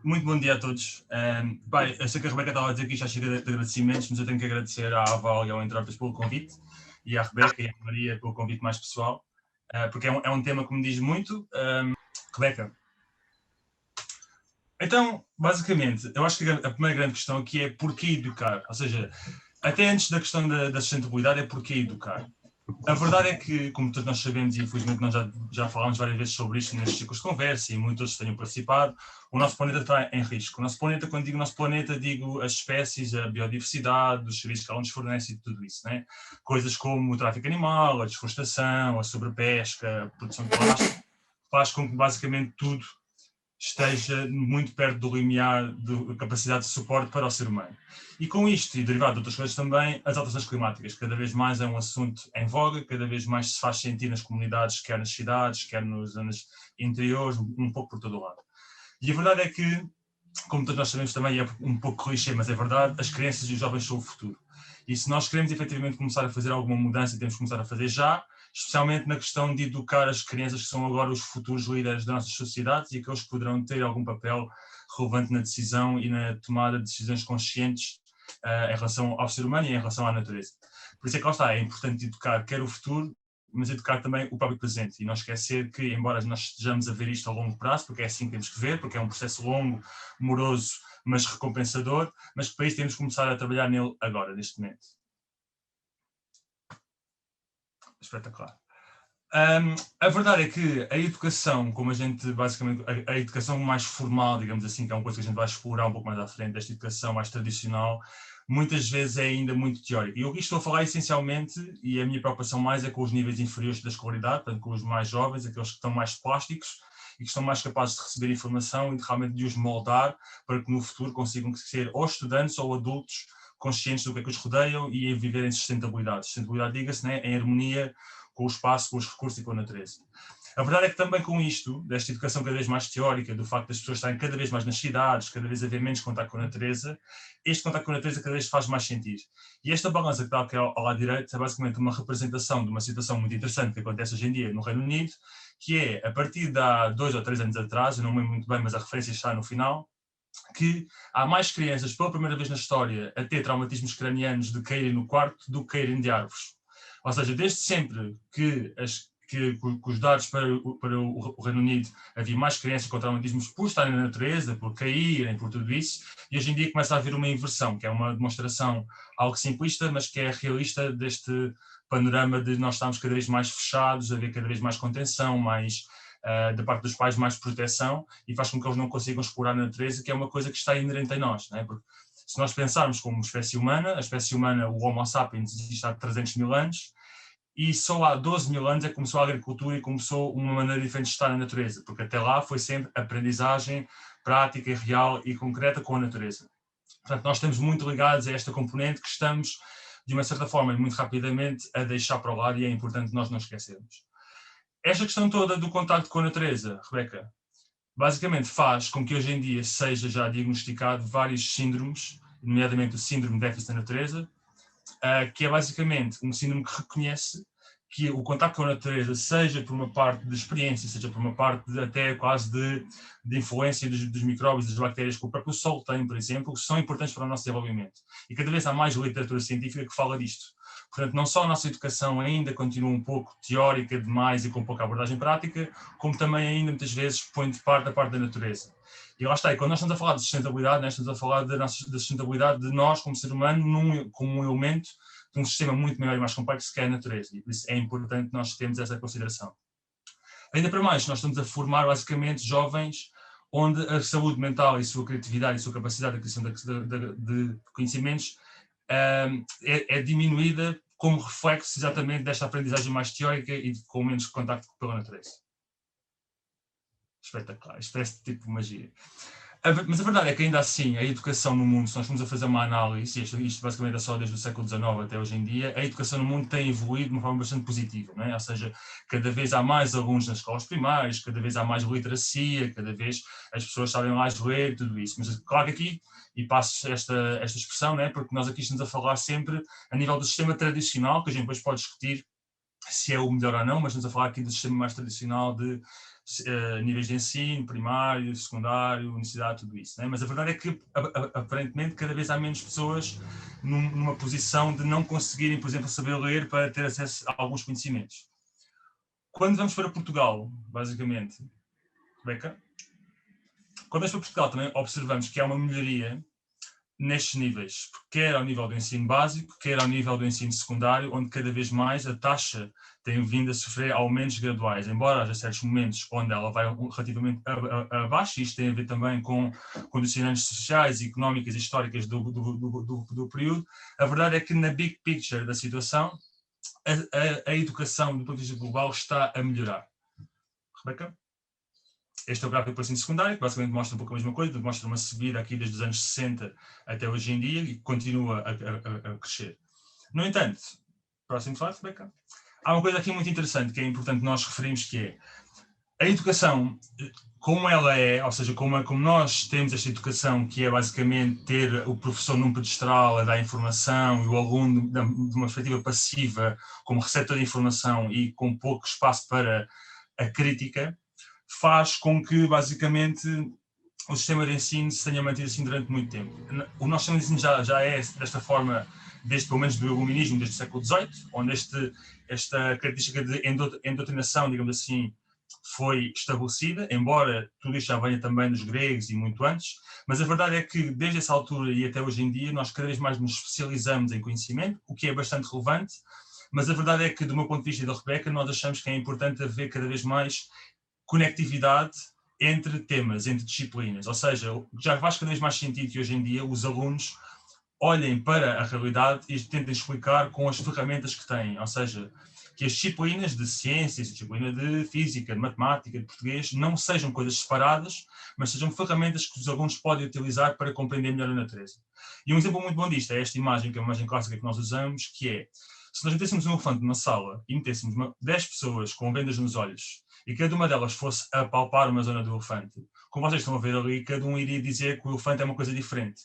Muito bom dia a todos. Bem, eu sei que a Rebeca estava a dizer que isto já chega de agradecimentos, mas eu tenho que agradecer à Aval e ao Entropias pelo convite, e à Rebeca e à Maria pelo convite mais pessoal, porque é um tema que me diz muito. Rebeca, então, basicamente, eu acho que a primeira grande questão aqui é porquê educar? Ou seja, até antes da questão da sustentabilidade, é porquê educar? A verdade é que, como todos nós sabemos, e infelizmente nós já falámos várias vezes sobre isto nestes ciclos de conversa e muitos outros tenham participado, o nosso planeta está em risco. O nosso planeta, quando digo nosso planeta, digo as espécies, a biodiversidade, os serviços que ela nos fornece e tudo isso, né? Coisas como o tráfico animal, a desflorestação, a sobrepesca, a produção de plástico, faz com que basicamente tudo esteja muito perto do limiar da capacidade de suporte para o ser humano. E com isto, e derivado de outras coisas também, as alterações climáticas. Cada vez mais é um assunto em voga, cada vez mais se faz sentir nas comunidades, quer nas cidades, quer nas zonas interiores, um pouco por todo o lado. E a verdade é que, como todos nós sabemos também, é um pouco clichê, mas é verdade, as crianças e os jovens são o futuro. E se nós queremos efetivamente começar a fazer alguma mudança, temos que começar a fazer já, especialmente na questão de educar as crianças que são agora os futuros líderes das nossas sociedades e que eles poderão ter algum papel relevante na decisão e na tomada de decisões conscientes em relação ao ser humano e em relação à natureza. Por isso é que lá está, é importante educar quer o futuro, mas educar também o próprio presente e não esquecer que, embora nós estejamos a ver isto a longo prazo, porque é assim que temos que ver, porque é um processo longo, moroso, mas recompensador, mas que para isso temos que começar a trabalhar nele agora, neste momento. Espetacular. A verdade é que a educação, como a gente basicamente, a educação mais formal, digamos assim, que é uma coisa que a gente vai explorar um pouco mais à frente, esta educação mais tradicional, muitas vezes é ainda muito teórica. E eu aqui estou a falar essencialmente, e a minha preocupação mais é com os níveis inferiores da escolaridade, portanto com os mais jovens, aqueles que estão mais plásticos e que estão mais capazes de receber informação e de realmente de os moldar para que no futuro consigam ser ou estudantes ou adultos conscientes do que é que os rodeiam e viver em sustentabilidade. Sustentabilidade, diga-se, né, em harmonia com o espaço, com os recursos e com a natureza. A verdade é que também com isto, desta educação cada vez mais teórica, do facto das pessoas estarem cada vez mais nas cidades, cada vez haver menos contato com a natureza, este contato com a natureza cada vez faz mais sentido. E esta balança que está aqui ao lado direito é basicamente uma representação de uma situação muito interessante que acontece hoje em dia no Reino Unido, que é, a partir de há 2 ou 3 anos atrás, eu não me lembro muito bem, mas a referência está no final, que há mais crianças, pela primeira vez na história, a ter traumatismos cranianos de caírem no quarto do que caírem de árvores. Ou seja, desde sempre que os dados para o Reino Unido havia mais crianças com traumatismos por estarem na natureza, por caírem, por tudo isso, e hoje em dia começa a haver uma inversão, que é uma demonstração algo simplista, mas que é realista deste panorama de nós estarmos cada vez mais fechados, haver cada vez mais contenção, mais da parte dos pais mais proteção e faz com que eles não consigam explorar a natureza, que é uma coisa que está inerente em nós, não é? Porque se nós pensarmos como espécie humana, a espécie humana, o Homo sapiens, existe há 300 mil anos, e só há 12 mil anos é que começou a agricultura e começou uma maneira diferente de estar na natureza, porque até lá foi sempre aprendizagem prática, real e concreta com a natureza. Portanto, nós estamos muito ligados a esta componente que estamos, de uma certa forma, muito rapidamente a deixar para o lado e é importante nós não esquecermos. Esta questão toda do contacto com a natureza, Rebeca, basicamente faz com que hoje em dia seja já diagnosticado vários síndromes, nomeadamente o síndrome de déficit da natureza, que é basicamente um síndrome que reconhece que o contacto com a natureza, seja por uma parte de experiência, seja por uma parte até quase de influência dos micróbios, das bactérias que o próprio sol tem, por exemplo, são importantes para o nosso desenvolvimento. E cada vez há mais literatura científica que fala disto. Portanto, não só a nossa educação ainda continua um pouco teórica demais e com pouca abordagem prática, como também ainda muitas vezes põe de parte a parte da natureza. E lá está, e quando nós estamos a falar de sustentabilidade, nós estamos a falar da sustentabilidade de nós como ser humano como um elemento de um sistema muito maior e mais complexo que é a natureza, e por isso é importante nós termos essa consideração. Ainda para mais, nós estamos a formar basicamente jovens onde a saúde mental e a sua criatividade e a sua capacidade de aquisição de conhecimentos é diminuída como reflexo exatamente desta aprendizagem mais teórica e com menos contacto pela natureza. Espetacular, isto parece tipo magia. Mas a verdade é que ainda assim, a educação no mundo, se nós formos a fazer uma análise, isto basicamente é só desde o século XIX até hoje em dia, a educação no mundo tem evoluído de uma forma bastante positiva, não é? Ou seja, cada vez há mais alunos nas escolas primárias, cada vez há mais literacia, cada vez as pessoas sabem mais ler, tudo isso. Mas claro que aqui, e passo esta expressão, não é? Porque nós aqui estamos a falar sempre a nível do sistema tradicional, que a gente depois pode discutir se é o melhor ou não, mas estamos a falar aqui do sistema mais tradicional de níveis de ensino, primário, secundário, universidade, tudo isso. Né? Mas a verdade é que, aparentemente, cada vez há menos pessoas numa posição de não conseguirem, por exemplo, saber ler para ter acesso a alguns conhecimentos. Quando vamos para Portugal, basicamente, Beca, quando vamos para Portugal também observamos que há uma melhoria nestes níveis, quer ao nível do ensino básico, quer ao nível do ensino secundário, onde cada vez mais a taxa tem vindo a sofrer aumentos graduais, embora haja certos momentos onde ela vai relativamente abaixo, e isto tem a ver também com condicionantes sociais, económicas e históricas do período. A verdade é que na big picture da situação, a educação do ponto de vista global está a melhorar. Rebeca? Este é o gráfico do ensino secundário, que basicamente mostra um pouco a mesma coisa, mostra uma subida aqui desde os anos 60 até hoje em dia e continua a crescer. No entanto, próximo slide, Rebeca. Há uma coisa aqui muito interessante que é importante nós referirmos, que é a educação, como ela é, ou seja, como nós temos esta educação, que é basicamente ter o professor num pedestal a dar informação e o aluno de uma perspectiva passiva como receptor de informação e com pouco espaço para a crítica, faz com que, basicamente, o sistema de ensino se tenha mantido assim durante muito tempo. O nosso sistema de ensino já é desta forma, desde pelo menos do iluminismo, desde o século XVIII, onde esta característica de endoctrinação, digamos assim, foi estabelecida, embora tudo isto já venha também dos gregos e muito antes, mas a verdade é que desde essa altura e até hoje em dia nós cada vez mais nos especializamos em conhecimento, o que é bastante relevante, mas a verdade é que, do meu ponto de vista e da Rebeca, nós achamos que é importante haver cada vez mais conectividade entre temas, entre disciplinas, ou seja, já faz cada vez mais sentido que hoje em dia os alunos olhem para a realidade e tentem explicar com as ferramentas que têm, ou seja, que as disciplinas de ciências, disciplina de física, de matemática, de português, não sejam coisas separadas, mas sejam ferramentas que os alunos podem utilizar para compreender melhor a natureza. E um exemplo muito bom disto é esta imagem, que é uma imagem clássica que nós usamos, que é, se nós metêssemos um elefante numa sala e metêssemos 10 pessoas com vendas nos olhos e cada uma delas fosse apalpar uma zona do elefante, como vocês estão a ver ali, cada um iria dizer que o elefante é uma coisa diferente.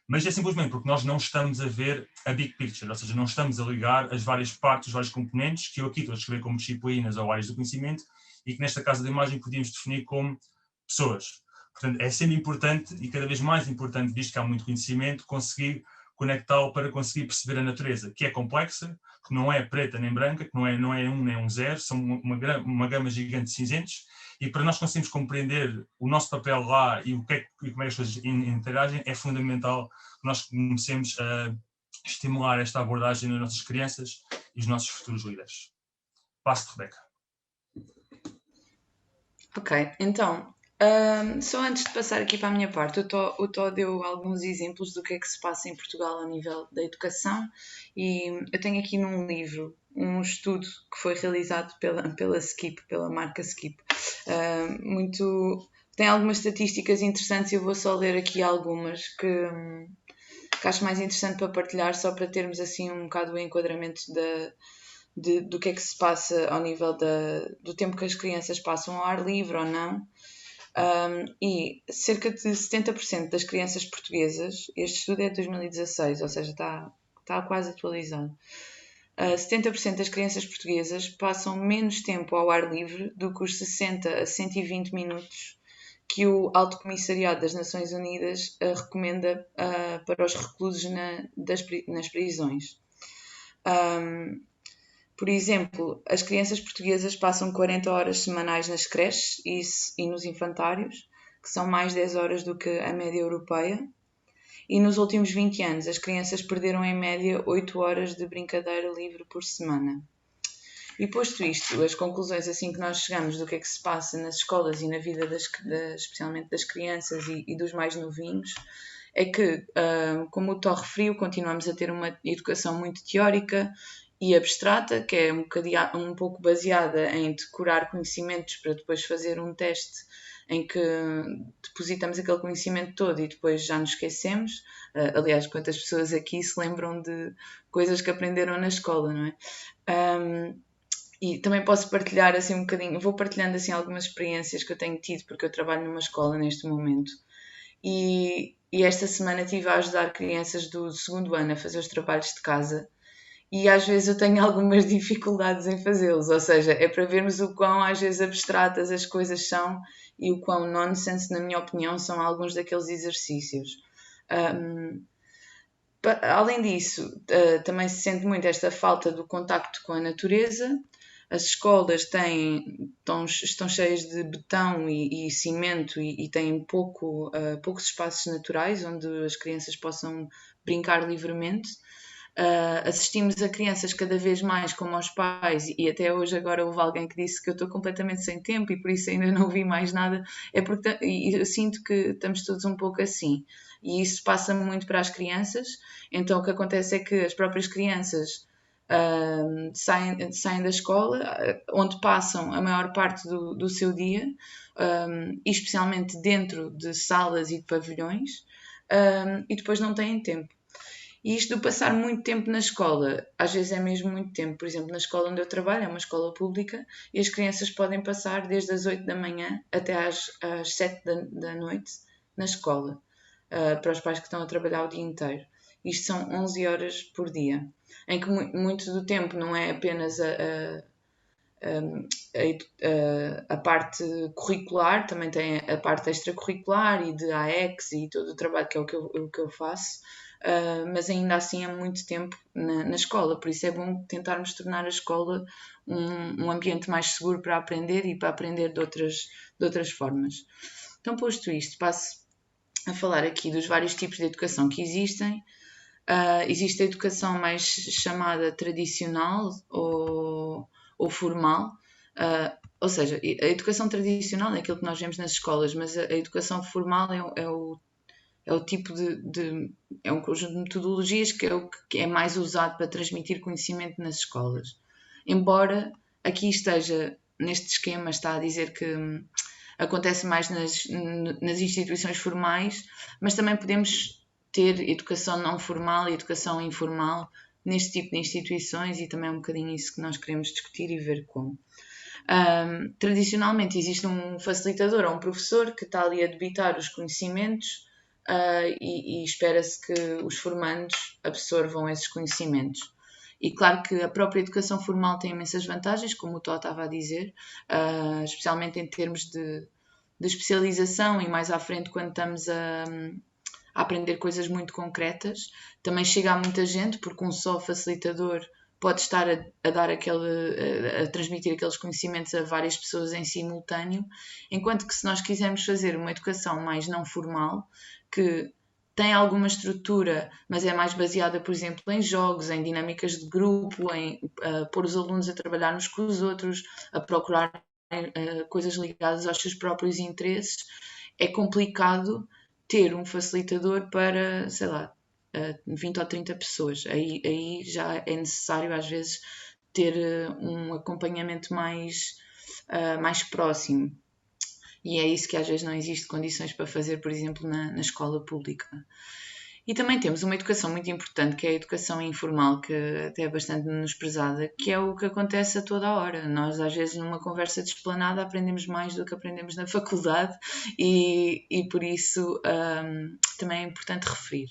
Mas é simplesmente porque nós não estamos a ver a big picture, ou seja, não estamos a ligar as várias partes, os vários componentes, que eu aqui estou a escrever como disciplinas ou áreas do conhecimento, e que nesta casa da imagem podíamos definir como pessoas. Portanto, é sempre importante, e cada vez mais importante, visto que há muito conhecimento, conseguir conectá-lo para conseguir perceber a natureza, que é complexa, que não é preta nem branca, que não é um nem um zero, são uma gama gigante de cinzentos, e para nós conseguirmos compreender o nosso papel lá e como é que as coisas interagem, é fundamental que nós comecemos a estimular esta abordagem nas nossas crianças e os nossos futuros líderes. Passo-te, Rebeca. Ok, então, só antes de passar aqui para a minha parte, o Tó deu alguns exemplos do que é que se passa em Portugal a nível da educação, e eu tenho aqui num livro um estudo que foi realizado pela Skip, pela marca Skip. Tem algumas estatísticas interessantes e eu vou só ler aqui algumas que acho mais interessante para partilhar, só para termos assim um bocado o enquadramento do que é que se passa ao nível do tempo que as crianças passam ao ar livre ou não. E cerca de 70% das crianças portuguesas, este estudo é de 2016, ou seja, está quase atualizado, 70% das crianças portuguesas passam menos tempo ao ar livre do que os 60 a 120 minutos que o Alto Comissariado das Nações Unidas recomenda para os reclusos nas prisões. Por exemplo, as crianças portuguesas passam 40 horas semanais nas creches e nos infantários, que são mais 10 horas do que a média europeia. E nos últimos 20 anos, as crianças perderam em média 8 horas de brincadeira livre por semana. E posto isto, as conclusões assim que nós chegamos do que é que se passa nas escolas e na vida especialmente das crianças e dos mais novinhos, é que, como o Tó referiu, continuamos a ter uma educação muito teórica e abstrata, que é um pouco baseada em decorar conhecimentos para depois fazer um teste em que depositamos aquele conhecimento todo e depois já nos esquecemos. Aliás, quantas pessoas aqui se lembram de coisas que aprenderam na escola, não é? E também posso partilhar assim um bocadinho, vou partilhando assim algumas experiências que eu tenho tido, porque eu trabalho numa escola neste momento. E esta semana estive a ajudar crianças do segundo ano a fazer os trabalhos de casa. e às vezes eu tenho algumas dificuldades em fazê-los, ou seja, é para vermos o quão às vezes abstratas as coisas são e o quão nonsense, na minha opinião, são alguns daqueles exercícios. Além disso, também se sente muito esta falta do contacto com a natureza. As escolas estão cheias de betão e cimento e têm poucos espaços naturais onde as crianças possam brincar livremente. Assistimos a crianças cada vez mais como aos pais, e até hoje agora houve alguém que disse que eu estou completamente sem tempo e por isso ainda não vi mais nada. E eu sinto que estamos todos um pouco assim, e isso passa muito para as crianças. Então o que acontece é que as próprias crianças saem da escola, onde passam a maior parte do seu dia, e especialmente dentro de salas e de pavilhões, e depois não têm tempo. E isto de passar muito tempo na escola, às vezes é mesmo muito tempo. Por exemplo, na escola onde eu trabalho, é uma escola pública, e as crianças podem passar desde as 8 da manhã até às 7 da noite na escola, para os pais que estão a trabalhar o dia inteiro. Isto são 11 horas por dia, em que muito do tempo não é apenas a parte curricular, também tem a parte extracurricular e de AEX e todo o trabalho que é o que eu faço, mas ainda assim é muito tempo na escola, por isso é bom tentarmos tornar a escola um ambiente mais seguro para aprender e para aprender de outras formas. Então, posto isto, passo a falar aqui dos vários tipos de educação que existem. Existe a educação mais chamada tradicional ou formal, ou seja, a educação tradicional é aquilo que nós vemos nas escolas, mas a educação formal é o tipo é um conjunto de metodologias que é o que é mais usado para transmitir conhecimento nas escolas. Embora aqui esteja, neste esquema, está a dizer que acontece mais nas instituições formais, mas também podemos ter educação não formal e educação informal neste tipo de instituições, e também é um bocadinho isso que nós queremos discutir e ver como. Tradicionalmente existe um facilitador ou um professor que está ali a debitar os conhecimentos, e espera-se que os formandos absorvam esses conhecimentos. E claro que a própria educação formal tem imensas vantagens, como o Tó estava a dizer, especialmente em termos de especialização, e mais à frente quando estamos a aprender coisas muito concretas. Também chega a muita gente, porque um só facilitador pode estar a dar a transmitir aqueles conhecimentos a várias pessoas em simultâneo, enquanto que se nós quisermos fazer uma educação mais não formal, que tem alguma estrutura, mas é mais baseada, por exemplo, em jogos, em dinâmicas de grupo, em pôr os alunos a trabalhar uns com os outros, a procurar coisas ligadas aos seus próprios interesses, é complicado ter um facilitador para, sei lá, 20 ou 30 pessoas. Aí já é necessário, às vezes, ter um acompanhamento mais próximo. E é isso que às vezes não existe condições para fazer, por exemplo, na escola pública. E também temos uma educação muito importante, que é a educação informal, que até é bastante menosprezada, que é o que acontece a toda a hora. Nós, às vezes, numa conversa de esplanada, aprendemos mais do que aprendemos na faculdade, e por isso também é importante referir.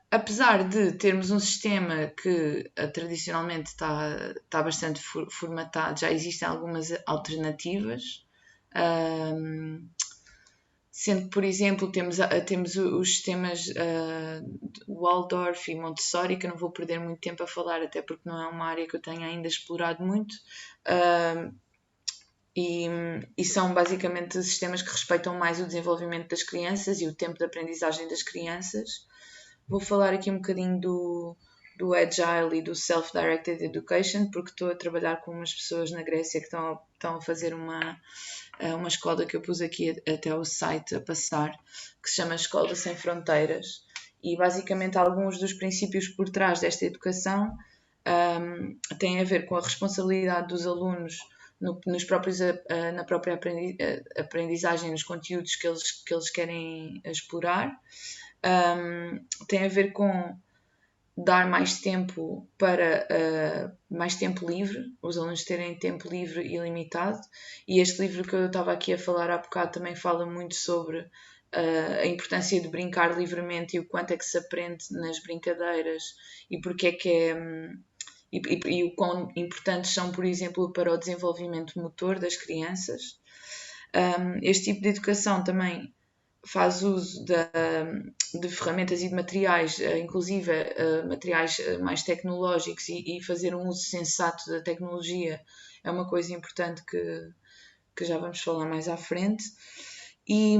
Apesar de termos um sistema que tradicionalmente está bastante formatado, já existem algumas alternativas, sendo que, por exemplo, temos os sistemas Waldorf e Montessori, que eu não vou perder muito tempo a falar, até porque não é uma área que eu tenha ainda explorado muito, e são basicamente sistemas que respeitam mais o desenvolvimento das crianças e o tempo de aprendizagem das crianças. Vou falar aqui um bocadinho do Agile e do Self-Directed Education, porque estou a trabalhar com umas pessoas na Grécia que estão a fazer uma escola que eu pus aqui até o site a passar, que se chama Escola Sem Fronteiras. E basicamente alguns dos princípios por trás desta educação têm a ver com a responsabilidade dos alunos na própria aprendizagem, nos conteúdos que eles querem explorar. Tem a ver com dar mais tempo mais tempo livre, os alunos terem tempo livre ilimitado, e este livro que eu estava aqui a falar há bocado também fala muito sobre a importância de brincar livremente e o quanto é que se aprende nas brincadeiras e porque é que é. E o quão importantes são, por exemplo, para o desenvolvimento motor das crianças. Este tipo de educação também faz uso de ferramentas e de materiais, inclusive materiais mais tecnológicos, e fazer um uso sensato da tecnologia é uma coisa importante que já vamos falar mais à frente. E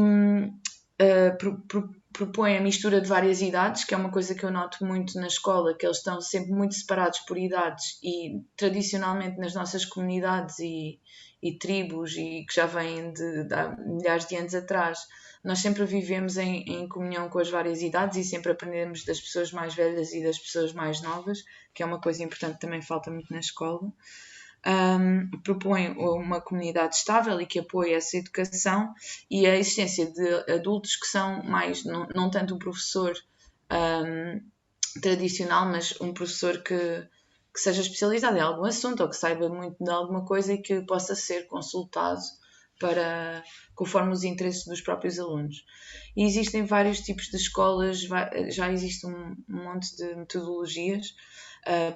propõe a mistura de várias idades, que é uma coisa que eu noto muito na escola, que eles estão sempre muito separados por idades e tradicionalmente nas nossas comunidades e tribos, e que já vêm de há milhares de anos atrás, nós sempre vivemos em comunhão com as várias idades e sempre aprendemos das pessoas mais velhas e das pessoas mais novas, que é uma coisa importante que também falta muito na escola. Propõe uma comunidade estável e que apoie essa educação e a existência de adultos que são mais, não tanto um professor tradicional, mas um professor que seja especializado em algum assunto ou que saiba muito de alguma coisa e que possa ser consultado conforme os interesses dos próprios alunos. E existem vários tipos de escolas, já existe um monte de metodologias.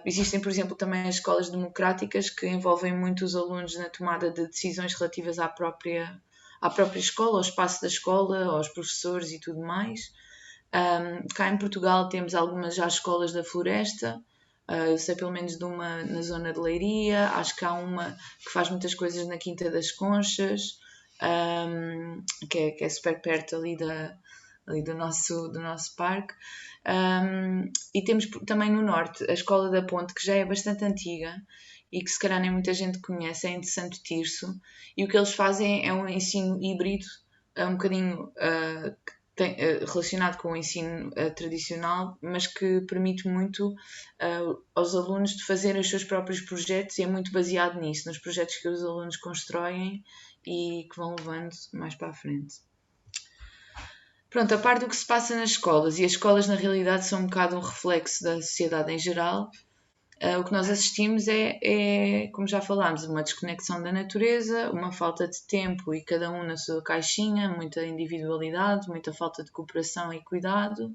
Existem, por exemplo, também as escolas democráticas que envolvem muito os alunos na tomada de decisões relativas à própria escola, ao espaço da escola, aos professores e tudo mais. Cá em Portugal temos algumas já escolas da floresta. Eu sei pelo menos de uma na zona de Leiria, acho que há uma que faz muitas coisas na Quinta das Conchas, que é super perto ali do nosso parque. E temos também no norte a Escola da Ponte, que já é bastante antiga e que se calhar nem muita gente conhece, é em Santo Tirso, e o que eles fazem é um ensino híbrido, um bocadinho relacionado com o ensino tradicional, mas que permite muito aos alunos de fazerem os seus próprios projetos, e é muito baseado nisso, nos projetos que os alunos constroem e que vão levando mais para a frente. Pronto, a parte do que se passa nas escolas, e as escolas na realidade são um bocado um reflexo da sociedade em geral, o que nós assistimos é, como já falámos, uma desconexão da natureza, uma falta de tempo e cada um na sua caixinha, muita individualidade, muita falta de cooperação e cuidado.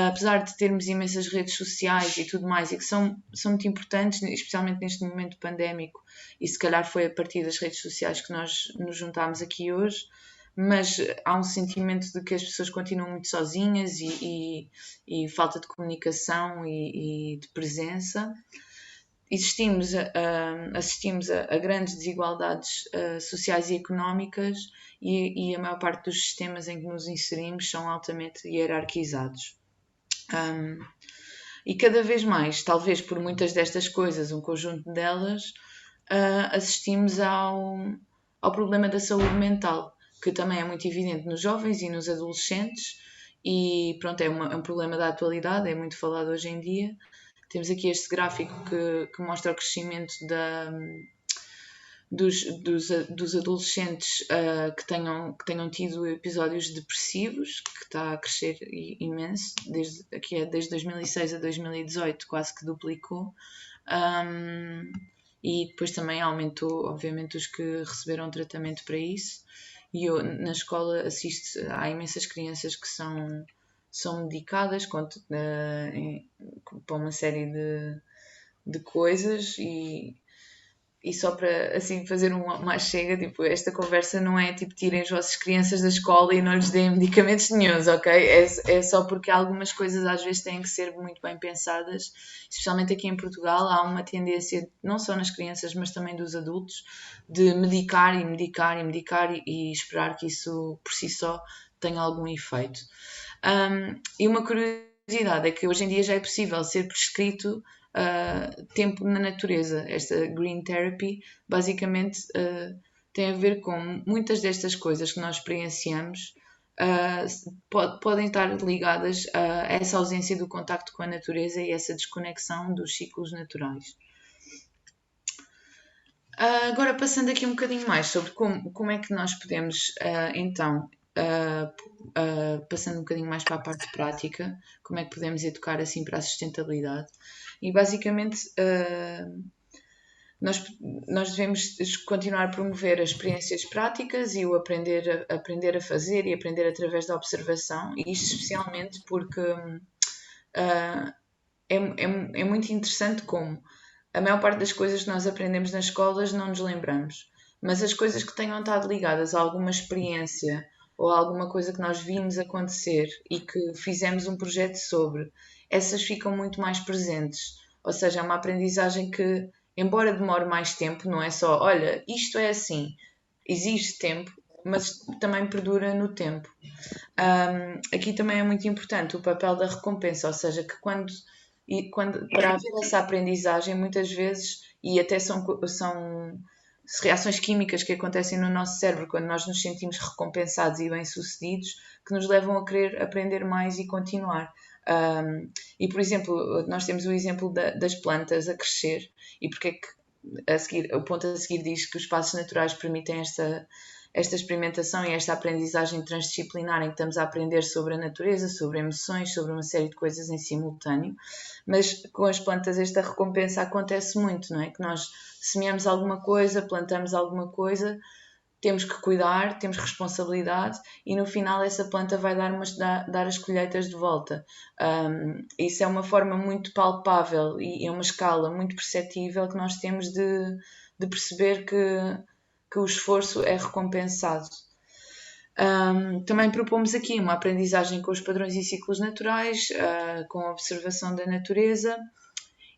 Apesar de termos imensas redes sociais e tudo mais, e que são muito importantes, especialmente neste momento pandémico, e se calhar foi a partir das redes sociais que nós nos juntámos aqui hoje, mas há um sentimento de que as pessoas continuam muito sozinhas e falta de comunicação e de presença. Assistimos a grandes desigualdades sociais e económicas e a maior parte dos sistemas em que nos inserimos são altamente hierarquizados. E cada vez mais, talvez por muitas destas coisas, um conjunto delas, assistimos ao problema da saúde mental, que também é muito evidente nos jovens e nos adolescentes, e pronto, é um problema da atualidade, é muito falado hoje em dia. Temos aqui este gráfico que mostra o crescimento dos adolescentes que tenham tido episódios depressivos, que está a crescer imenso, desde 2006 a 2018 quase que duplicou. E depois também aumentou, obviamente, os que receberam tratamento para isso. E eu, na escola, há imensas crianças que são medicadas para uma série de coisas e só para assim fazer uma chega, tipo, esta conversa não é tipo tirem as vossas crianças da escola e não lhes deem medicamentos nenhuns, ok? É só porque algumas coisas às vezes têm que ser muito bem pensadas, especialmente aqui em Portugal há uma tendência, não só nas crianças mas também dos adultos, de medicar e esperar que isso por si só tenha algum efeito. E uma curiosidade é que hoje em dia já é possível ser prescrito tempo na natureza. Esta Green Therapy basicamente tem a ver com muitas destas coisas que nós experienciamos podem estar ligadas a essa ausência do contacto com a natureza e essa desconexão dos ciclos naturais. Agora passando aqui um bocadinho mais sobre como é que nós podemos então passando um bocadinho mais para a parte prática, como é que podemos educar assim para a sustentabilidade. E basicamente Nós, nós devemos continuar a promover as experiências práticas e o aprender a fazer e aprender através da observação, e isto especialmente porque é muito interessante como a maior parte das coisas que nós aprendemos nas escolas não nos lembramos, mas as coisas que tenham estado ligadas a alguma experiência ou a alguma coisa que nós vimos acontecer e que fizemos um projeto sobre, essas ficam muito mais presentes. Ou seja, é uma aprendizagem que, embora demore mais tempo, não é só, olha, isto é assim, exige tempo, mas também perdura no tempo. Aqui também é muito importante o papel da recompensa, ou seja, que para haver essa aprendizagem, muitas vezes, e até são reações químicas que acontecem no nosso cérebro quando nós nos sentimos recompensados e bem-sucedidos, que nos levam a querer aprender mais e continuar. E, por exemplo, nós temos o exemplo das plantas a crescer, e porque é que o ponto a seguir diz que os espaços naturais permitem esta experimentação e esta aprendizagem transdisciplinar em que estamos a aprender sobre a natureza, sobre emoções, sobre uma série de coisas em simultâneo, mas com as plantas esta recompensa acontece muito, não é? Que nós semeamos alguma coisa, plantamos alguma coisa, temos que cuidar, temos responsabilidade e no final essa planta vai dar as colheitas de volta. Isso é uma forma muito palpável e é uma escala muito perceptível que nós temos de perceber que o esforço é recompensado. Também propomos aqui uma aprendizagem com os padrões e ciclos naturais, com a observação da natureza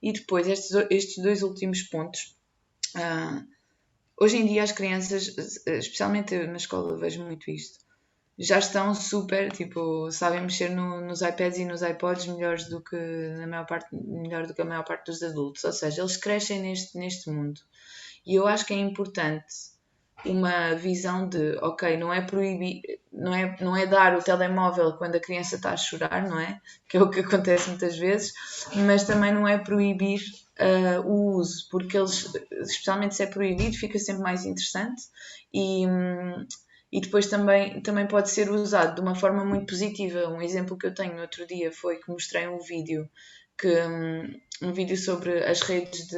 e depois estes dois últimos pontos. Hoje em dia as crianças, especialmente na escola vejo muito isto, já estão super, tipo, sabem mexer nos iPads e nos iPods melhor do que a maior parte dos adultos, ou seja, eles crescem neste mundo. E eu acho que é importante uma visão de, ok, não é proibir, não é dar o telemóvel quando a criança está a chorar, não é? Que é o que acontece muitas vezes, mas também não é proibir o uso, porque eles, especialmente se é proibido, fica sempre mais interessante e depois também pode ser usado de uma forma muito positiva. Um exemplo que eu tenho no outro dia foi que mostrei um vídeo sobre as redes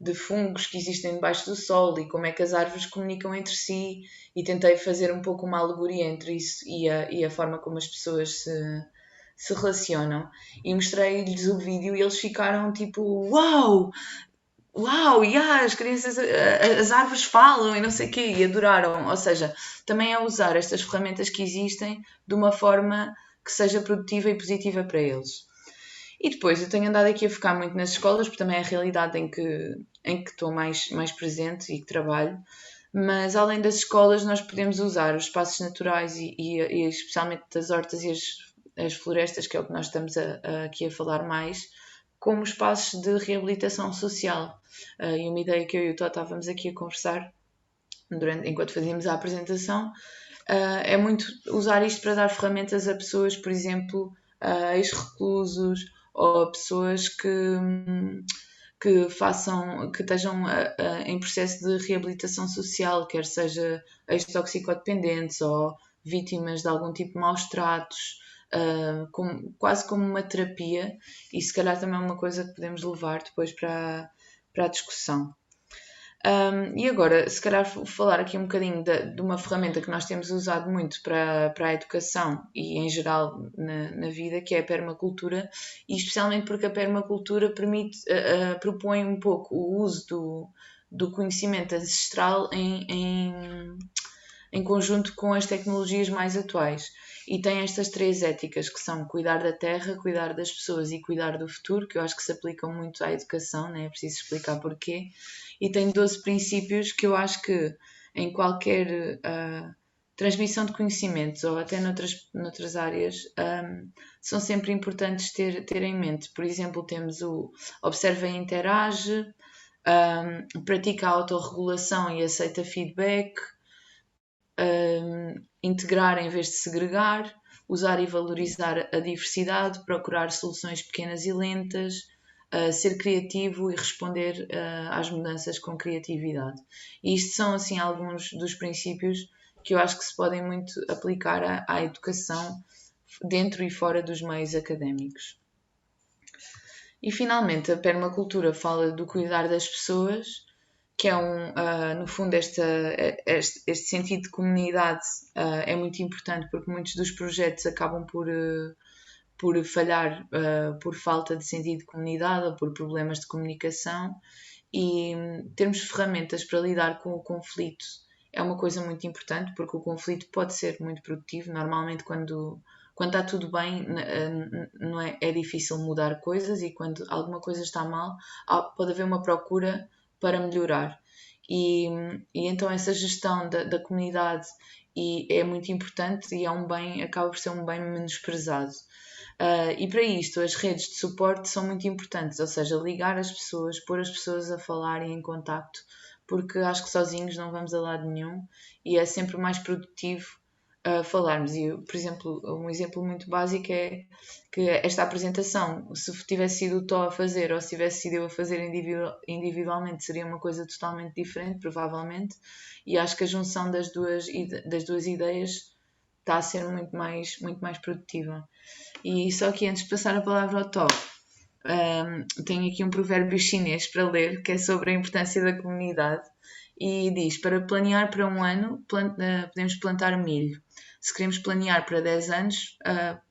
de fungos que existem debaixo do sol e como é que as árvores comunicam entre si e tentei fazer um pouco uma alegoria entre isso e a forma como as pessoas se relacionam e mostrei-lhes o vídeo e eles ficaram tipo, uau, yeah, as crianças, as árvores falam e não sei o quê, e adoraram. Ou seja, também é usar estas ferramentas que existem de uma forma que seja produtiva e positiva para eles. E depois eu tenho andado aqui a focar muito nas escolas, porque também é a realidade em que estou mais presente e que trabalho. Mas além das escolas, nós podemos usar os espaços naturais e especialmente das hortas e as florestas, que é o que nós estamos aqui a falar mais, como espaços de reabilitação social. E uma ideia que eu e o Tó estávamos aqui a conversar enquanto fazíamos a apresentação é muito usar isto para dar ferramentas a pessoas, por exemplo, ex-reclusos ou a pessoas que estejam em processo de reabilitação social, quer seja ex-toxicodependentes ou vítimas de algum tipo de maus tratos, quase como uma terapia, e se calhar também é uma coisa que podemos levar depois para a discussão. E agora, se calhar falar aqui um bocadinho de uma ferramenta que nós temos usado muito para a educação e em geral na vida, que é a permacultura, e especialmente porque a permacultura propõe um pouco o uso do conhecimento ancestral em conjunto com as tecnologias mais atuais. E tem estas três éticas que são cuidar da terra, cuidar das pessoas e cuidar do futuro, que eu acho que se aplicam muito à educação, né? É preciso explicar porquê. E tem 12 princípios que eu acho que em qualquer transmissão de conhecimentos ou até noutras áreas são sempre importantes ter em mente. Por exemplo, temos o observa e interage, pratica a autorregulação e aceita feedback, integrar em vez de segregar, usar e valorizar a diversidade, procurar soluções pequenas e lentas, ser criativo e responder às mudanças com criatividade. E isto são assim alguns dos princípios que eu acho que se podem muito aplicar à educação dentro e fora dos meios académicos. E finalmente a permacultura fala do cuidar das pessoas que é no fundo, este sentido de comunidade é muito importante, porque muitos dos projetos acabam por falhar por falta de sentido de comunidade ou por problemas de comunicação, e termos ferramentas para lidar com o conflito é uma coisa muito importante, porque o conflito pode ser muito produtivo. Normalmente, quando está tudo bem, não é difícil mudar coisas, e quando alguma coisa está mal, pode haver uma procura para melhorar. E então essa gestão da comunidade é muito importante, e acaba por ser um bem menosprezado. E para isto, as redes de suporte são muito importantes, ou seja, ligar as pessoas, pôr as pessoas a falarem em contacto, porque acho que sozinhos não vamos a lado nenhum, e é sempre mais produtivo falarmos. E, por exemplo, um exemplo muito básico é que esta apresentação, se tivesse sido o Tó a fazer ou se tivesse sido eu a fazer individualmente, seria uma coisa totalmente diferente, provavelmente, e acho que a junção das duas ideias está a ser muito mais produtiva. E só que antes de passar a palavra ao Tó, tenho aqui um provérbio chinês para ler, que é sobre a importância da comunidade, e diz: para planear para um ano, podemos plantar milho. Se queremos planear para 10 anos,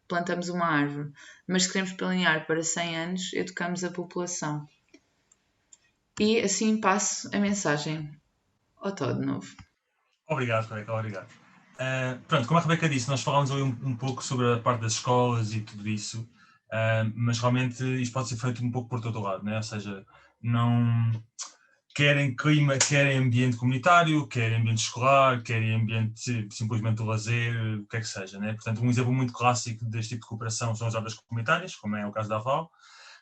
plantamos uma árvore. Mas se queremos planear para 100 anos, educamos a população. E assim passo a mensagem ao Tó de novo. Obrigado, Rebeca, obrigado. Pronto, como a Rebeca disse, nós falámos ali um pouco sobre a parte das escolas e tudo isso, mas realmente isto pode ser feito um pouco por todo o lado, né? Ou seja, não querem clima, querem ambiente comunitário, querem ambiente escolar, querem ambiente simplesmente do lazer, o que é que seja, né? Portanto, um exemplo muito clássico deste tipo de cooperação são as obras comunitárias, como é o caso da AVAL,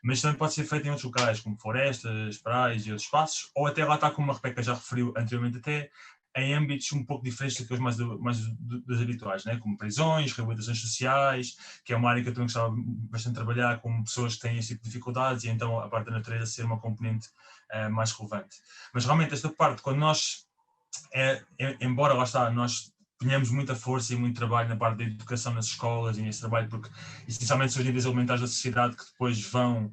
mas também pode ser feito em outros locais, como florestas, praias e outros espaços, ou até lá está, como a Rebeca já referiu anteriormente até, em âmbitos um pouco diferentes daqueles mais dos habituais, né? Como prisões, reabilitações sociais, que é uma área que eu também gostava bastante de trabalhar com pessoas que têm esse tipo de dificuldades, e então a parte da natureza ser uma componente mais relevante. Mas realmente esta parte, quando nós, embora lá está, nós ponhamos muita força e muito trabalho na parte da educação nas escolas e nesse trabalho, porque essencialmente são os níveis elementares da sociedade que depois vão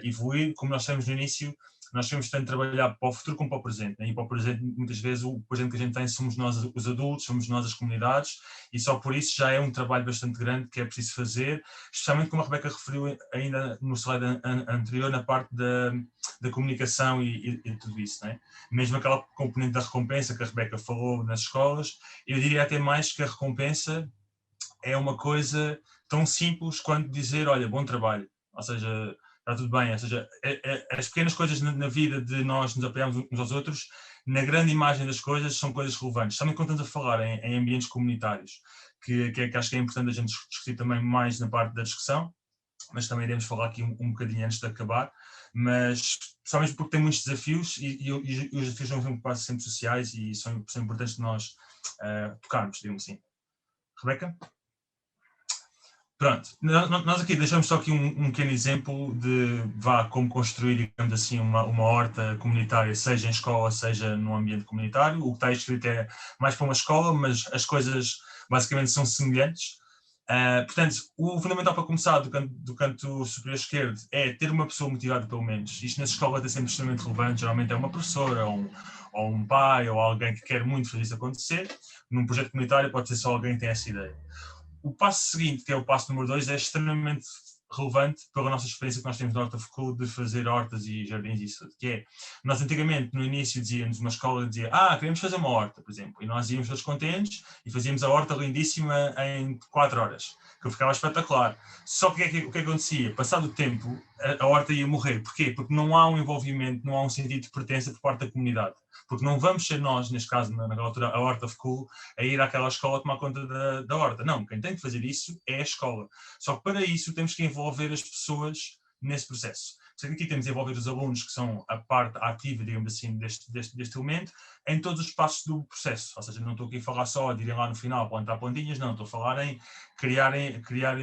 evoluir, como nós temos no início, nós temos tanto trabalhar para o futuro como para o presente, né? E para o presente, muitas vezes, o presente que a gente tem somos nós os adultos, somos nós as comunidades, e só por isso já é um trabalho bastante grande que é preciso fazer, especialmente como a Rebeca referiu ainda no slide anterior, na parte da comunicação e tudo isso, né? Mesmo aquela componente da recompensa que a Rebeca falou nas escolas, eu diria até mais que a recompensa é uma coisa tão simples quanto dizer, olha, bom trabalho, ou seja, está tudo bem, ou seja, as pequenas coisas na vida de nós nos apoiarmos uns aos outros, na grande imagem das coisas, são coisas relevantes. Também quando estamos a falar em ambientes comunitários, que acho que é importante a gente discutir também mais na parte da discussão, mas também iremos falar aqui um bocadinho antes de acabar, mas só mesmo porque tem muitos desafios e os desafios são quase sempre sociais e são importantes de nós tocarmos, digamos assim. Rebeca? Pronto, nós aqui deixamos só aqui um pequeno exemplo de como construir, digamos assim, uma horta comunitária, seja em escola, seja no ambiente comunitário. O que está escrito é mais para uma escola, mas as coisas basicamente são semelhantes. Portanto, o fundamental para começar do canto superior esquerdo é ter uma pessoa motivada, pelo menos. Isto na escola é sempre extremamente relevante, geralmente é uma professora, ou um pai, ou alguém que quer muito fazer isso acontecer. Num projeto comunitário pode ser só alguém que tem essa ideia. O passo seguinte, que é o passo número 2, é extremamente relevante pela nossa experiência que nós temos no Art of Cool de fazer hortas e jardins e isso, que é, nós antigamente no início dizíamos, uma escola dizia, queremos fazer uma horta, por exemplo, e nós íamos todos contentes e fazíamos a horta lindíssima em 4 horas, que ficava espetacular. Só que o que acontecia? Passado o tempo, a horta ia morrer. Porquê? Porque não há um envolvimento, não há um sentido de pertença por parte da comunidade. Porque não vamos ser nós, neste caso, naquela altura, a Art of Cool, a ir àquela escola tomar conta da horta. Não, quem tem que fazer isso é a escola. Só que para isso temos que envolver as pessoas nesse processo. Por isso aqui temos de envolver os alunos, que são a parte ativa, digamos assim, deste elemento, em todos os passos do processo. Ou seja, não estou aqui a falar só de irem lá no final plantar plantinhas, não, estou a falar em criarem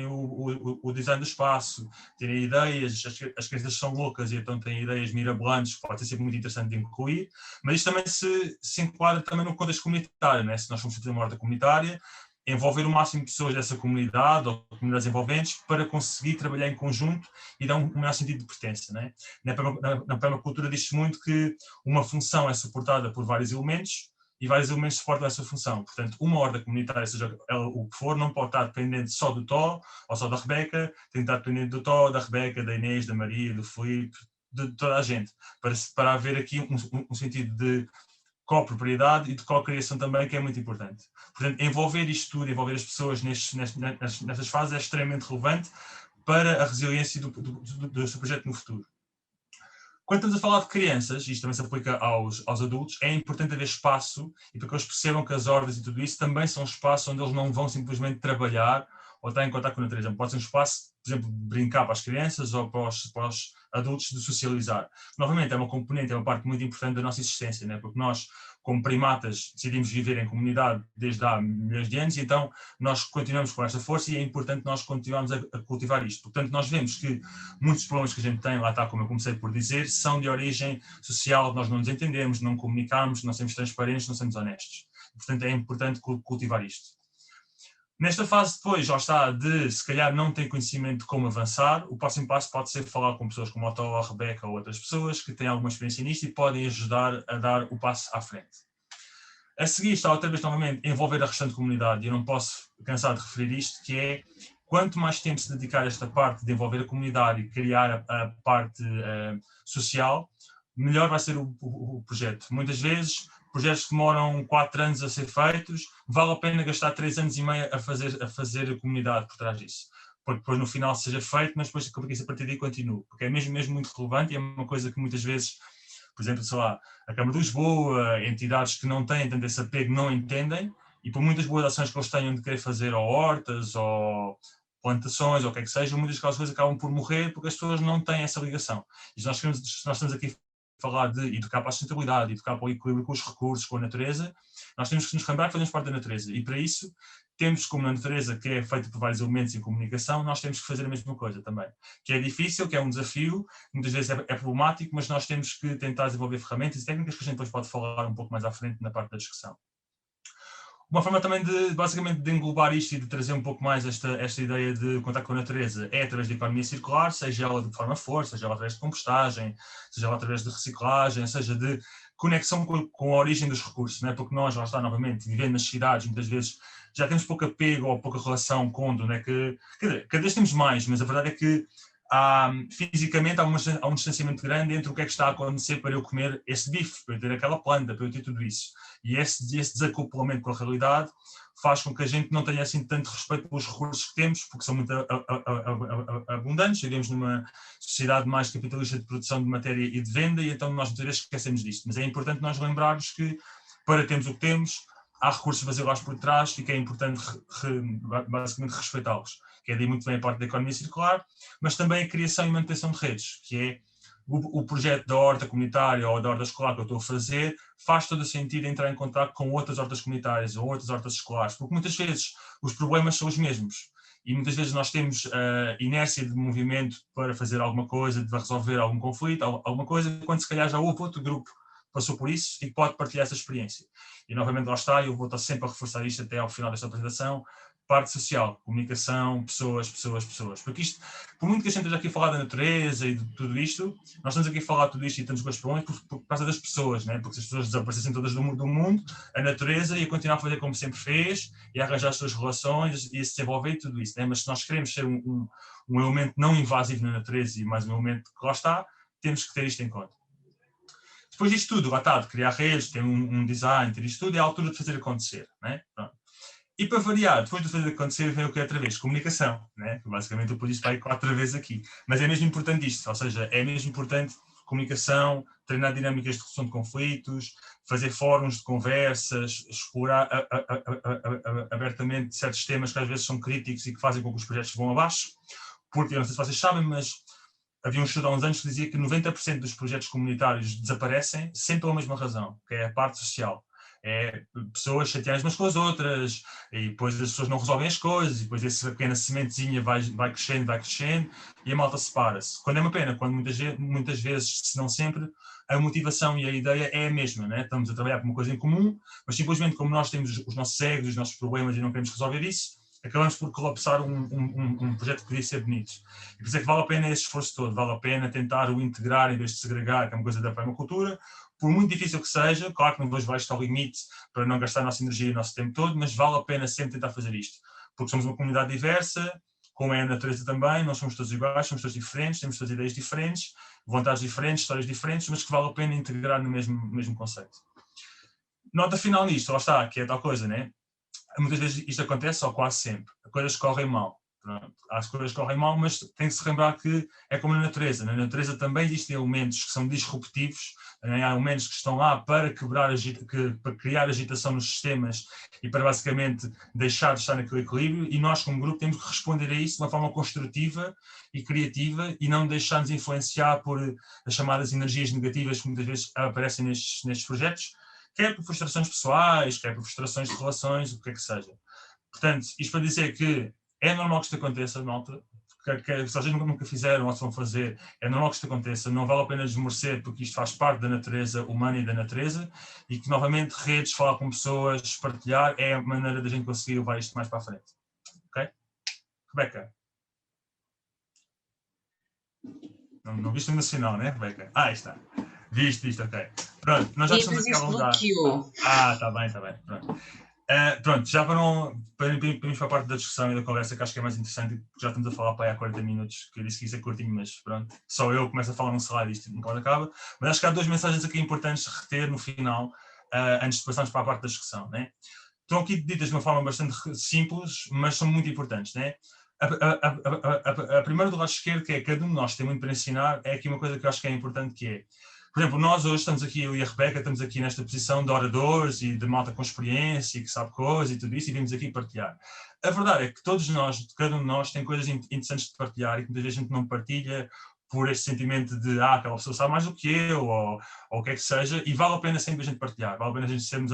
o design do espaço, terem ideias, as crianças são loucas e então têm ideias mirabolantes, pode ser muito interessante de incluir, mas isto também se enquadra também no contexto comunitário, né? Se nós formos fazer uma horta comunitária, envolver o máximo de pessoas dessa comunidade ou comunidades envolventes para conseguir trabalhar em conjunto e dar um maior sentido de pertença, né? Na permacultura diz-se muito que uma função é suportada por vários elementos e vários elementos suportam essa função. Portanto, uma horta comunitária, seja ela o que for, não pode estar dependente só do Tó ou só da Rebeca, tem que estar dependente do Tó, da Rebeca, da Inês, da Maria, do Filipe, de toda a gente, para haver aqui um sentido de copropriedade e de co-criação também, que é muito importante. Portanto, envolver isto tudo, envolver as pessoas nestas fases é extremamente relevante para a resiliência do seu projeto no futuro. Quando estamos a falar de crianças, isto também se aplica aos adultos, é importante haver espaço e para que eles percebam que as hordas e tudo isso também são espaços onde eles não vão simplesmente trabalhar ou estar em contato com a natureza. Pode ser um espaço, por exemplo, de brincar para as crianças ou para os adultos de socializar. Novamente, é uma componente, é uma parte muito importante da nossa existência, né? Porque nós, como primatas, decidimos viver em comunidade desde há milhões de anos e então nós continuamos com esta força e é importante nós continuarmos a cultivar isto. Portanto, nós vemos que muitos problemas que a gente tem, lá está, como eu comecei por dizer, são de origem social, nós não nos entendemos, não comunicamos, não somos transparentes, não somos honestos. Portanto, é importante cultivar isto. Nesta fase depois, já está, de se calhar não ter conhecimento de como avançar, o próximo passo pode ser falar com pessoas como a Tó, a Rebeca ou outras pessoas que têm alguma experiência nisto e podem ajudar a dar o passo à frente. A seguir está outra vez novamente envolver a restante comunidade, e eu não posso cansar de referir isto, que é quanto mais tempo se dedicar a esta parte de envolver a comunidade e criar a parte social, melhor vai ser o projeto. Muitas vezes projetos que demoram 4 anos a ser feitos, vale a pena gastar 3 anos e meio a fazer a comunidade por trás disso. Porque depois no final seja feito, mas depois a partir daí continua. Porque é mesmo muito relevante e é uma coisa que muitas vezes, por exemplo, sei lá, a Câmara de Lisboa, entidades que não têm tanto esse apego não entendem, e por muitas boas ações que eles tenham de querer fazer ou hortas ou plantações ou o que é que seja, muitas daquelas coisas acabam por morrer porque as pessoas não têm essa ligação. E nós estamos aqui falar de educar para a sustentabilidade, educar para o equilíbrio com os recursos, com a natureza, nós temos que nos lembrar que fazemos parte da natureza. E para isso, temos como na natureza, que é feita por vários elementos em comunicação, nós temos que fazer a mesma coisa também. Que é difícil, que é um desafio, muitas vezes é problemático, mas nós temos que tentar desenvolver ferramentas e técnicas que a gente depois pode falar um pouco mais à frente na parte da discussão. Uma forma também basicamente, de englobar isto e de trazer um pouco mais esta ideia de contato com a natureza é através da economia circular, seja ela de forma força, seja ela através de compostagem, seja ela através de reciclagem, seja de conexão com a origem dos recursos, não é? Porque nós, lá está novamente, vivendo nas cidades, muitas vezes já temos pouco apego ou pouca relação com onde, não é? Quer dizer, cada vez temos mais, mas a verdade é que fisicamente há um distanciamento grande entre o que é que está a acontecer para eu comer esse bife, para eu ter aquela planta, para eu ter tudo isso. E esse desacoplamento com a realidade faz com que a gente não tenha assim tanto respeito pelos recursos que temos, porque são muito abundantes, vivemos numa sociedade mais capitalista de produção de matéria e de venda, e então nós muitas vezes esquecemos disto. Mas é importante nós lembrarmos que, para termos o que temos, há recursos vazios por trás e que é importante basicamente respeitá-los. Que é daí muito bem a parte da economia circular, mas também a criação e manutenção de redes, que é o projeto da horta comunitária ou da horta escolar que eu estou a fazer, faz todo o sentido entrar em contato com outras hortas comunitárias ou outras hortas escolares, porque muitas vezes os problemas são os mesmos. E muitas vezes nós temos inércia de movimento para fazer alguma coisa, de resolver algum conflito, alguma coisa, quando se calhar já houve outro grupo que passou por isso e pode partilhar essa experiência. E novamente lá está, eu vou estar sempre a reforçar isto até ao final desta apresentação, parte social, comunicação, pessoas. Porque isto, por muito que a gente esteja aqui a falar da natureza e de tudo isto, nós estamos aqui a falar de tudo isto e estamos com os problemas por causa das pessoas, né? Porque se as pessoas desaparecessem todas do mundo, a natureza ia continuar a fazer como sempre fez, ia arranjar as suas relações, ia se desenvolver e tudo isso, né? Mas se nós queremos ser um elemento não invasivo na natureza e mais um elemento que lá está, temos que ter isto em conta. Depois disto tudo, lá está, de criar redes, ter um design, ter isto tudo, é a altura de fazer acontecer, né? Pronto. E para variar, depois de fazer acontecer, vem o que é outra vez? Comunicação, né? Basicamente eu pus isto para aí 4 vezes aqui. Mas é mesmo importante isto, ou seja, é mesmo importante comunicação, treinar dinâmicas de resolução de conflitos, fazer fóruns de conversas, explorar abertamente certos temas que às vezes são críticos e que fazem com que os projetos vão abaixo. Porque, eu não sei se vocês sabem, mas havia um estudo há uns anos que dizia que 90% dos projetos comunitários desaparecem sempre pela mesma razão, que é a parte social. É pessoas chateadas umas com as outras, e depois as pessoas não resolvem as coisas, e depois essa pequena sementezinha vai crescendo, e a malta separa-se. Quando é uma pena, quando muitas vezes, se não sempre, a motivação e a ideia é a mesma, né? Estamos a trabalhar por uma coisa em comum, mas simplesmente como nós temos os nossos egos, os nossos problemas e não queremos resolver isso, acabamos por colapsar um projeto que podia ser bonito. E por isso é que vale a pena esse esforço todo, vale a pena tentar o integrar em vez de segregar, que é uma coisa da permacultura, por muito difícil que seja, claro que não vamos baixo ao limite para não gastar a nossa energia e o nosso tempo todo, mas vale a pena sempre tentar fazer isto, porque somos uma comunidade diversa, como é a natureza também, nós somos todos iguais, somos todos diferentes, temos todas ideias diferentes, vontades diferentes, histórias diferentes, mas que vale a pena integrar no mesmo conceito. Nota final nisto, lá está, que é tal coisa, né? Muitas vezes isto acontece, ou quase sempre, as coisas correm mal. Pronto. As coisas correm mal, mas tem que se lembrar que é como na natureza. Na natureza também existem elementos que são disruptivos, há elementos que estão lá para para criar agitação nos sistemas e para basicamente deixar de estar naquele equilíbrio, e nós como grupo temos que responder a isso de uma forma construtiva e criativa e não deixar-nos influenciar por as chamadas energias negativas que muitas vezes aparecem nestes projetos, quer por frustrações pessoais, quer por frustrações de relações, o que é que seja. Portanto, isto para dizer que é normal que isto aconteça, malta, que se vocês nunca fizeram ou se vão fazer, é normal que isto aconteça, não vale a pena desmerecer, porque isto faz parte da natureza humana e da natureza, e que novamente redes, falar com pessoas, partilhar, é a maneira da gente conseguir levar isto mais para a frente. Ok? Rebeca? Não viste o nacional, né, Rebeca? Aí está. Viste, ok. Pronto, nós já estamos aqui a alongar. Está bem. Pronto. Pronto, já para irmos para a parte da discussão e da conversa, que acho que é mais interessante, já estamos a falar para aí há 40 minutos, que eu disse que isso é curtinho, mas pronto, só eu começo a falar num salário e isto nunca acaba. Mas acho que há duas mensagens aqui importantes de reter no final, antes de passarmos para a parte da discussão, né? Estão aqui ditas de uma forma bastante simples, mas são muito importantes, né? A primeira do lado esquerdo, que é cada um de nós tem muito para ensinar, é aqui uma coisa que eu acho que é importante, que é, por exemplo, nós hoje estamos aqui, eu e a Rebeca, estamos aqui nesta posição de oradores e de malta com experiência, que sabe coisas e tudo isso, e vimos aqui partilhar. A verdade é que todos nós, cada um de nós, tem coisas interessantes de partilhar e que muitas vezes a gente não partilha por este sentimento de, aquela pessoa sabe mais do que eu, ou o que é que seja, e vale a pena sempre a gente partilhar, vale a pena a gente sermos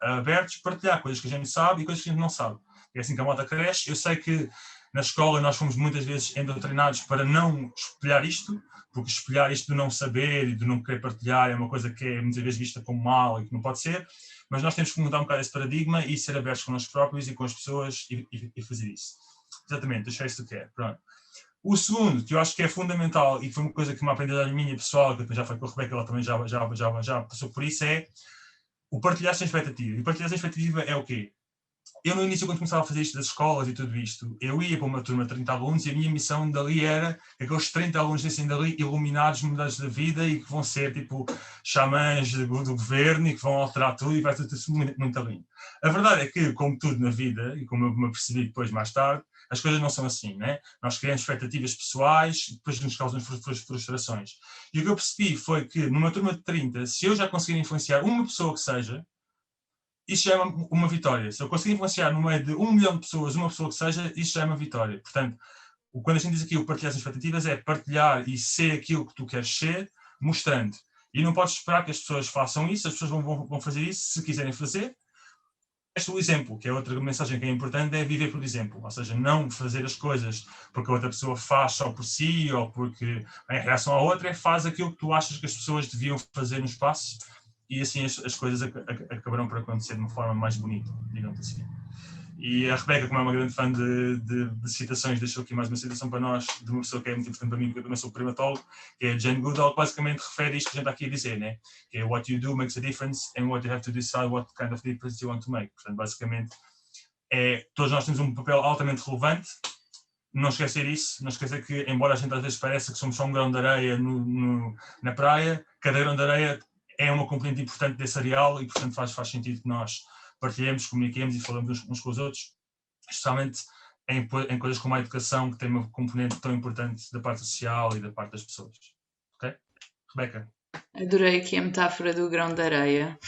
abertos, partilhar coisas que a gente sabe e coisas que a gente não sabe. É assim que a malta cresce. Eu sei que na escola nós fomos muitas vezes endoctrinados para não espelhar isto, porque espelhar isto de não saber e de não querer partilhar é uma coisa que é muitas vezes vista como mal e que não pode ser, mas nós temos que mudar um bocado esse paradigma e ser abertos com nós próprios e com as pessoas e fazer isso. Exatamente, deixar isso do que é. Pronto. O segundo, que eu acho que é fundamental e que foi uma coisa que uma aprendizagem minha pessoal, que eu já foi com a Rebeca, ela também já passou por isso, é o partilhar sem expectativa. E partilhar sem expectativa é o quê? Eu no início, quando começava a fazer isto das escolas e tudo isto, eu ia para uma turma de 30 alunos e a minha missão dali era que aqueles 30 alunos fossem dali iluminados, mudados da vida e que vão ser tipo xamãs do governo e que vão alterar tudo e vai tudo muito, muito lindo. A verdade é que, como tudo na vida, e como eu me apercebi depois mais tarde, as coisas não são assim, né? Nós criamos expectativas pessoais e depois nos causam frustrações. E o que eu percebi foi que numa turma de 30, se eu já conseguir influenciar uma pessoa que seja, isso já é uma vitória. Se eu conseguir influenciar no meio de 1 milhão de pessoas, uma pessoa que seja, isso já é uma vitória. Portanto, quando a gente diz aqui o partilhar as expectativas, é partilhar e ser aquilo que tu queres ser, mostrando. E não podes esperar que as pessoas façam isso, as pessoas vão fazer isso se quiserem fazer. Este é o exemplo, que é outra mensagem que é importante, é viver por exemplo. Ou seja, não fazer as coisas porque a outra pessoa faz só por si ou porque em reação à outra, faz aquilo que tu achas que as pessoas deviam fazer no espaço e assim as coisas acabarão por acontecer de uma forma mais bonita, digamos assim. E a Rebeca, como é uma grande fã de citações, deixou aqui mais uma citação para nós, de uma pessoa que é muito importante para mim, porque eu também sou primatólogo, que é Jane Goodall, que basicamente refere isto que a gente está aqui a dizer, né? Que é what you do makes a difference and what you have to decide what kind of difference you want to make. Portanto, basicamente, todos nós temos um papel altamente relevante. Não esquecer isso, não esquecer que, embora a gente às vezes pareça que somos só um grão de areia na praia, cada grão de areia é uma componente importante desse areal e, portanto, faz sentido que nós partilhemos, comuniquemos e falamos uns com os outros, especialmente em coisas como a educação, que tem uma componente tão importante da parte social e da parte das pessoas. Ok? Rebeca? Adorei aqui a metáfora do grão de areia.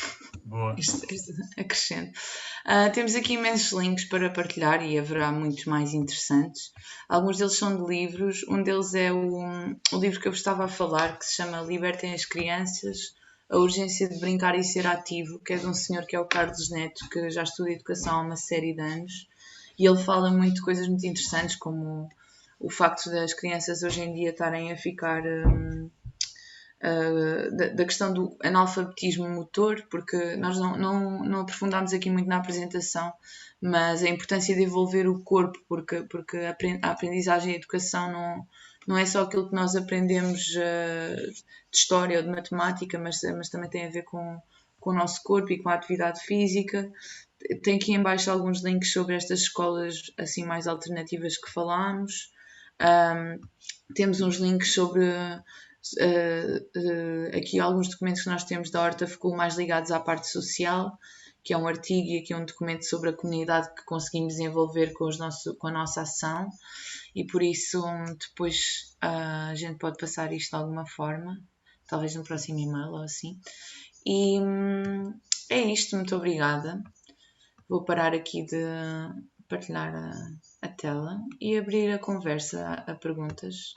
Boa. Este acrescento. Temos aqui imensos links para partilhar e haverá muitos mais interessantes. Alguns deles são de livros. Um deles é o livro que eu estava a falar, que se chama Libertem as Crianças, A Urgência de Brincar e Ser Ativo, que é de um senhor que é o Carlos Neto, que já estuda educação há uma série de anos, e ele fala muito de coisas muito interessantes, como o facto das crianças hoje em dia estarem a ficar da questão do analfabetismo motor, porque nós não aprofundámos aqui muito na apresentação, mas a importância de envolver o corpo, porque a aprendizagem e a educação não é só aquilo que nós aprendemos de história ou de matemática, mas também tem a ver com o nosso corpo e com a atividade física. Tem aqui em baixo alguns links sobre estas escolas assim mais alternativas que falámos. Temos uns links sobre aqui alguns documentos que nós temos da Horta School mais ligados à parte social, que é um artigo e aqui um documento sobre a comunidade que conseguimos desenvolver com a nossa ação, e por isso depois a gente pode passar isto de alguma forma, talvez no próximo e-mail ou assim. E é isto, muito obrigada. Vou parar aqui de partilhar a tela e abrir a conversa a perguntas.